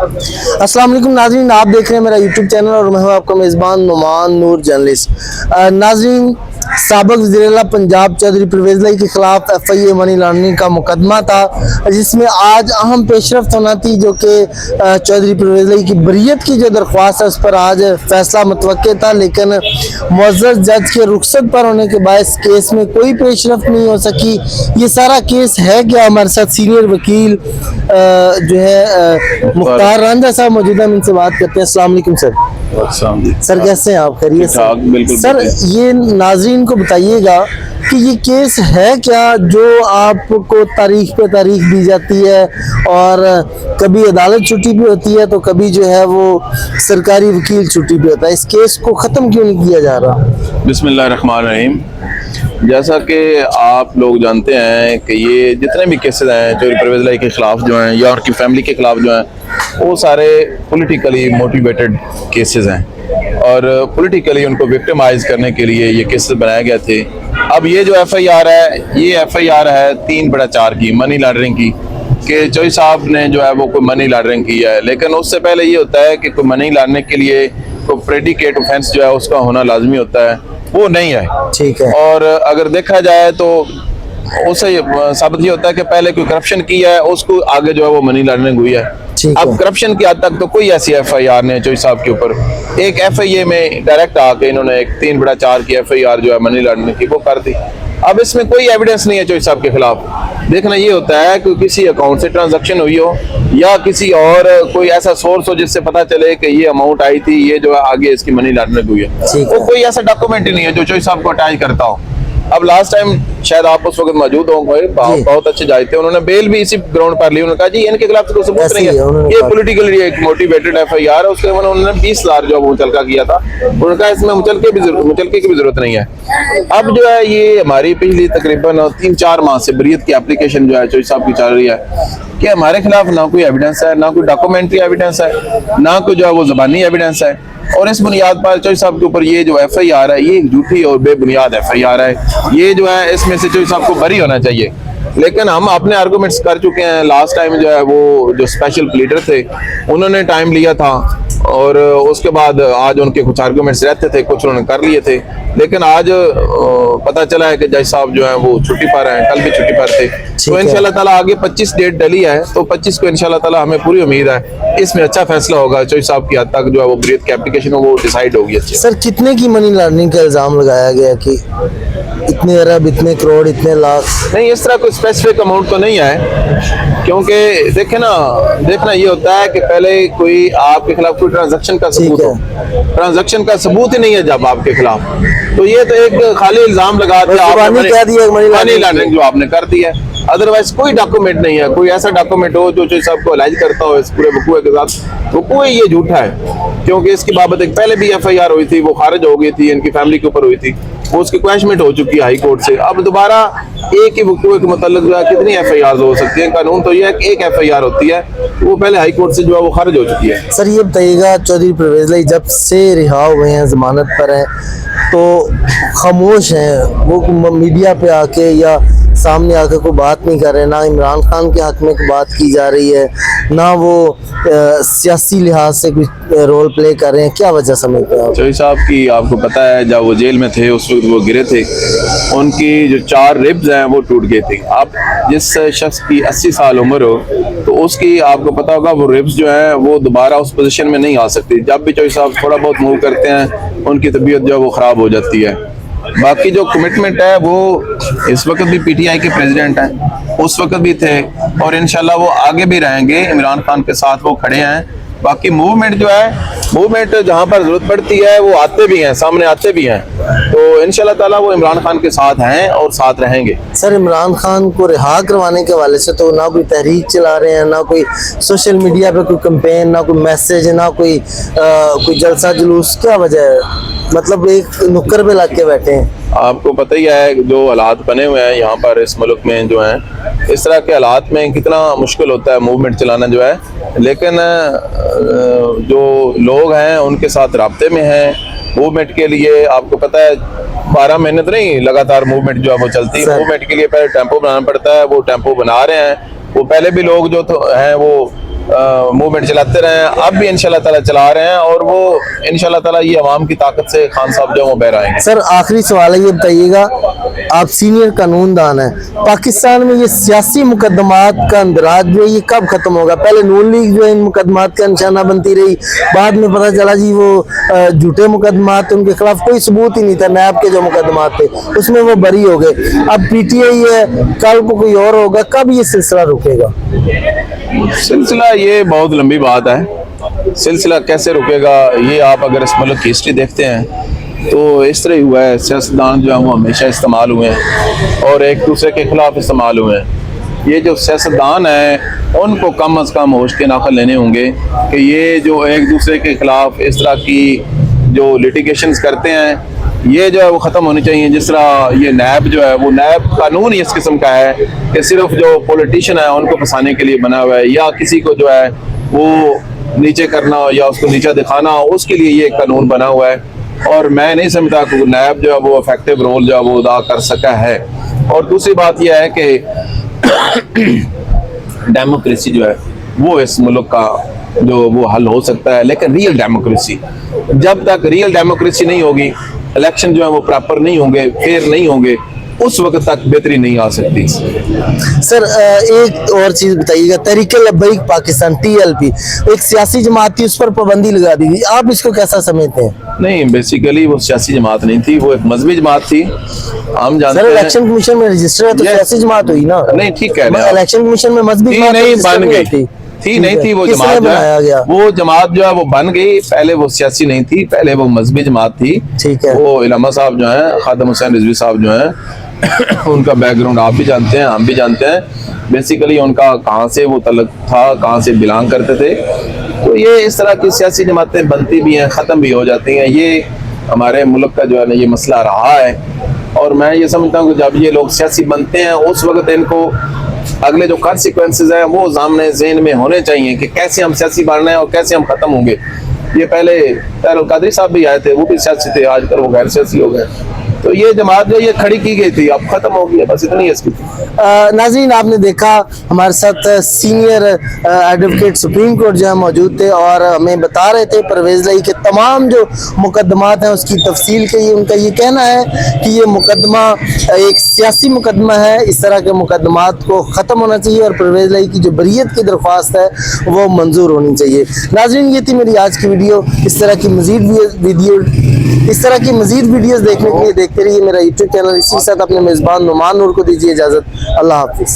अस्सलाम वालेकुम नाज़रीन, आप देख रहे हैं मेरा यूट्यूब चैनल और मैं हूं आपका मेज़बान नुमान नूर जर्नलिस्ट। नाज़रीन, साबिक़ वज़ीर-ए-आला पंजाब चौधरी परवेज़ लाई के खिलाफ FIA मनी लॉन्ड्रिंग का मुकदमा था, जिसमें आज अहम पेशरफ्त होना थी, जो कि चौधरी परवेज़ लाई की बरीयत की जो दरख्वास्त है उस पर आज फैसला मुतवक्के था, लेकिन मुअज़्ज़ज़ जज के रुखसत पर होने के बायस केस में कोई पेशरफ्त नहीं हो सकी। ये सारा केस है क्या? हमारे साथ सीनियर वकील जो है मुख्तार रांझा साहब मौजूद है, इनसे बात करते हैं। अस्सलाम वालेकुम सर। सर कैसे हैं आप? खैरियत से? सर ये नाज़रीन को बताइएगा कि ये केस है क्या जो आपको तारीख पे तारीख दी जाती है और कभी अदालत छुट्टी पे होती है तो कभी जो है वो सरकारी वकील छुट्टी पे होता है, इस केस को ख़त्म क्यों नहीं किया जा रहा? बिस्मिल्लाहिर्रहमानिर्रहीम। जैसा कि आप लोग जानते हैं कि ये जितने भी केसेस हैं चौधरी परवेज़ लाई के ख़िलाफ़ जो हैं या उनकी फैमिली के ख़िलाफ़ जो हैं, वो सारे पॉलिटिकली मोटिवेटेड केसेस हैं और पॉलिटिकली उनको विक्टिमाइज़ करने के लिए ये केसेस बनाए गए थे। अब ये जो FIR है, ये FIR है 3/4 की मनी लॉन्ड्रिंग की, कि चौधरी साहब ने जो है वो कोई मनी लॉन्ड्रिंग की है। लेकिन उससे पहले ये होता है कि कोई मनी लॉन्ड्रिंग के लिए कोई प्रेडिकेट ऑफेंस जो है उसका होना लाजमी होता है, वो नहीं है। ठीक है। और अगर देखा जाए तो उससे साबित ये होता है कि पहले कोई करप्शन किया है, उसको आगे जो है वो मनी लॉन्ड्रिंग हुई है। अब करप्शन की हद तक तो कोई ऐसी FIR नहीं है चौधरी साहब के ऊपर। एक FIA में डायरेक्ट आके इन्होंने एक 3/4 की FIR जो है मनी लॉन्ड्रिंग की वो कर दी। अब इसमें कोई एविडेंस नहीं है चौधरी साहब के खिलाफ। देखना ये होता है कि किसी अकाउंट से ट्रांजैक्शन हुई हो या किसी और कोई ऐसा सोर्स हो जिससे पता चले कि ये अमाउंट आई थी, ये जो है आगे इसकी मनी लॉन्ड्रिंग हुई है। वो कोई ऐसा डॉक्यूमेंट ही नहीं है जो चौधरी साहब को अटैच करता हो। अब लास्ट टाइम शायद आप उस वक्त मौजूद होंगे, बहुत अच्छे जाए थे, उन्होंने बेल भी इसी ग्राउंड पर ली। उन्होंने कहा जी इनके खिलाफ तो कोई सबूत नहीं है, ये पॉलिटिकली एक मोटिवेटेड FIR है। उसके उन्होंने 20,000 जो मुचलका किया था, उन्होंने कहा इसमें मुचलके की भी जरूरत नहीं है। अब जो है ये हमारी पिछली तकरीबन 3-4 माह से बरीयत की एप्लीकेशन जो है चौधरी साहब की चल रही है कि हमारे खिलाफ ना कोई एविडेंस है, ना कोई डॉक्यूमेंट्री एविडेंस है, ना कोई जो है वो ज़बानी एविडेंस है। और इस बुनियाद पर चौधरी साहब के ऊपर ये जो FIR है ये एक झूठी और बेबुनियाद FIR है। ये जो है इसमें से चौधरी साहब को बरी होना चाहिए। लेकिन हम अपने आर्गूमेंट्स कर चुके हैं। लास्ट टाइम जो है वो जो स्पेशल प्लीडर थे उन्होंने टाइम लिया था और उसके बाद आज उनके कुछ आर्गूमेंट्स रहते थे, कुछ उन्होंने कर लिए थे। लेकिन आज पता चला है कि जज साहब जो है वो छुट्टी पर हैं, कल भी छुट्टी पर थे। तो इंशाल्लाह ताला आगे 25 डेट डली है, तो 25 को इंशाल्लाह ताला हमें पूरी उम्मीद है इसमें अच्छा फैसला होगा। चौधरी साहब की हद तक जो है वो बरीयत की एप्लीकेशन वो डिसाइड होगी। अच्छी सर कितने की मनी लॉन्ड्रिंग का इल्जाम लगाया गया कि इतने अरब, इतने करोड़, इतने लाख? नहीं, इस तरह कोई स्पेसिफिक अमाउंट तो नहीं है, क्योंकि देखे ना, देखना ये होता है कि पहले कोई आपके खिलाफ कोई ट्रांजैक्शन का सबूत हो। ट्रांजैक्शन का सबूत ही नहीं है जब आपके खिलाफ, तो ये तो एक खाली इल्जाम लगा दिया मनी लॉन्ड्रिंग जो आपने कर दी है। अदरवाइज कोई डॉक्यूमेंट नहीं है। कोई ऐसा डॉक्यूमेंट हो जो चौधरी साहब को अलाइज करता हो इस पूरे वकूए के साथ, वो कोई ये झूठा है। क्योंकि इसकी बाबत एक पहले भी FIR हुई थी, वो खारिज हो गई थी, इनकी फैमिली के ऊपर हुई थी, वो उसकी क्वैशमेंट हो चुकी है हाई कोर्ट से। अब दोबारा एक ही वकूए के मतलब जो है कितनी FIR हो सकती है? कानून तो ये है कि एक FIR होती है, वो पहले हाई कोर्ट से जो है वो खारिज हो चुकी है। सर ये बताइएगा, चौधरी परवेज़ लाई जब से रिहा हुए हैं, जमानत पर हैं, तो खामोश हैं, वो मीडिया पे आके या सामने आकर कोई बात नहीं कर रहे, ना इमरान खान के हक में कोई बात की जा रही है, ना वो सियासी लिहाज से कुछ रोल प्ले कर रहे हैं। क्या वजह समझते हैं आप? चौधरी साहब की आपको पता है जब वो जेल में थे उस वक्त वो गिरे थे, उनकी जो 4 रिब्स हैं वो टूट गई थी। अब जिस शख्स की 80 साल उम्र हो तो उसकी आपको पता होगा वो रिब्स जो है वो दोबारा उस पोजीशन में नहीं आ सकती। जब भी चौधरी साहब थोड़ा बहुत मूव करते हैं उनकी तबीयत जो है वो ख़राब हो जाती है। बाकी जो कमिटमेंट है वो इस वक्त भी PTI के प्रेसिडेंट हैं, उस वक्त भी थे और इंशाल्लाह वो आगे भी रहेंगे। इमरान खान के साथ वो खड़े हैं। बाकी मूवमेंट जो है, मूवमेंट जहाँ पर जरूरत पड़ती है वो आते भी हैं, सामने आते भी हैं। तो इंशाल्लाह ताला वो इमरान खान के साथ हैं और साथ रहेंगे। सर इमरान खान को रिहा करवाने के हवाले से तो ना कोई तहरीक चला रहे हैं, ना कोई सोशल मीडिया पे कोई कैंपेन, ना कोई मैसेज, ना कोई जलसा जुलूस। क्या वजह है? मतलब एक नुक्कर पे लग के बैठे हैं। आपको पता ही है जो हालात बने हुए हैं यहाँ पर इस मुल्क में, जो हैं इस तरह के हालात में कितना मुश्किल होता है मूवमेंट चलाना जो है। लेकिन जो लोग हैं उनके साथ राब्ते में हैं मूवमेंट के लिए। आपको पता है 12 महीने तो नहीं लगातार मूवमेंट जो है वो चलती है। मूवमेंट के लिए पहले टेम्पो बनाना पड़ता है, वो टेम्पो बना रहे हैं। वो पहले भी लोग जो हैं वो मूवमेंट चलाते रहे हैं, अब भी इंशाल्लाह ताला चला रहे हैं, और वो इंशाल्लाह ताला ये अवाम की ताकत से खान साहब जो वो बहर आएंगे। सर आखिरी सवाल है, ये बताइएगा, आप सीनियर कानूनदान हैं, पाकिस्तान में ये सियासी मुकदमात का अंदराज जो है ये कब खत्म होगा? पहले नून लीग जो है इन मुकदमात का निशाना बनती रही, बाद में पता चला जी वो झूठे मुकदमात, उनके खिलाफ कोई सबूत ही नहीं था, नैब के जो मुकदमात थे उसमें वो बरी हो गए, अब पीटीआई है, कल को कोई और होगा, कब ये सिलसिला रुकेगा? सिलसिला ये बहुत लंबी बात है, सिलसिला कैसे रुकेगा ये आप अगर इस मुल्क की हिस्ट्री देखते हैं तो इस तरह ही हुआ है। सियासतदान जो है वो हमेशा इस्तेमाल हुए हैं और एक दूसरे के खिलाफ इस्तेमाल हुए हैं। ये जो सियासतदान हैं उनको कम अज़ कम होश के नाखल लेने होंगे कि ये जो एक दूसरे के खिलाफ इस तरह की जो लिटिगेशंस करते हैं ये जो है वो ख़त्म होनी चाहिए। जिस तरह ये नैब जो है वो नैब कानून ही इस किस्म का है कि सिर्फ जो पॉलिटिशियन है उनको फंसाने के लिए बना हुआ है, या किसी को जो है वो नीचे करना या उसको नीचा दिखाना हो उसके लिए ये कानून बना हुआ है। और मैं नहीं समझता कि नैब जो है वो इफेक्टिव रोल जो है वो अदा कर सका है। और दूसरी बात यह है कि डेमोक्रेसी जो है वो इस मुल्क का जो वो हल हो सकता है, लेकिन रियल डेमोक्रेसी, जब तक रियल डेमोक्रेसी नहीं होगी, इलेक्शन जो है वो प्रॉपर नहीं होंगे, फेयर नहीं होंगे, उस वक्त तक बेहतरी नहीं आ सकती। सर एक और चीज बताइएगा, तहरीक-ए-लब्बैक पाकिस्तान TLP एक सियासी जमात थी, उस पर पाबंदी लगा दी गई, आप इसको कैसा समझते हैं? नहीं, बेसिकली वो सियासी जमात नहीं थी, वो एक मजहबी जमात थी। हम जानते हैं इलेक्शन कमीशन में रजिस्टर है तो सियासी जमात हुई ना? नहीं, ठीक कह रहे हैं। इलेक्शन कमीशन में मजहबी नहीं बन गई थी, नहीं थी वो किसने जमात बनाया गया? वो जमात जो है वो बन गई, पहले वो सियासी नहीं थी, पहले वो मजहबी जमात थी। ठीक है। वो इलामा साहब जो हैं, खादम हुसैन रिजवी साहब जो हैं उनका बैकग्राउंड आप भी जानते हैं, हम भी जानते हैं, बेसिकली उनका कहाँ से वो तलक था, कहाँ से बिलोंग करते थे। तो ये इस तरह की सियासी जमातें बनती भी हैं, ख़त्म भी हो जाती हैं। ये हमारे मुल्क का जो है ना ये मसला रहा है, और मैं ये समझता हूँ कि जब ये लोग सियासी बनते हैं उस वक्त इनको अगले जो कॉन्सिक्वेंसेज हैं वो सामने ज़हन में होने चाहिए कि कैसे हम सियासी बन रहे हैं और कैसे हम ख़त्म होंगे। ये पहले तारुल कादरी साहब भी आए थे, वो भी सियासी थे, आजकल वो गैर सियासी हो गए। तो ये जमात जो ये खड़ी की गई थी अब खत्म हो गई है, बस इतनी है इसकी। नाज़रीन आपने देखा हमारे साथ सीनियर एडवोकेट सुप्रीम कोर्ट जो है मौजूद थे और हमें बता रहे थे परवेज़ लाई के तमाम जो मुकदमात हैं उसकी तफसील के लिए। उनका ये कहना है कि ये मुकदमा एक सियासी मुकदमा है, इस तरह के मुकदमात को ख़त्म होना चाहिए और परवेज़ लाई की जो बरीयत की दरख्वास्त है वो मंजूर होनी चाहिए। नाज़रीन ये थी मेरी आज की वीडियो। इस तरह की मज़ीद वीडियोज़ देखने के लिए देखते रहिए मेरा यूट्यूब चैनल। इसी के साथ अपने मेज़बान नुमान नूर को दीजिए इजाज़त। अल्लाह हाफिज़।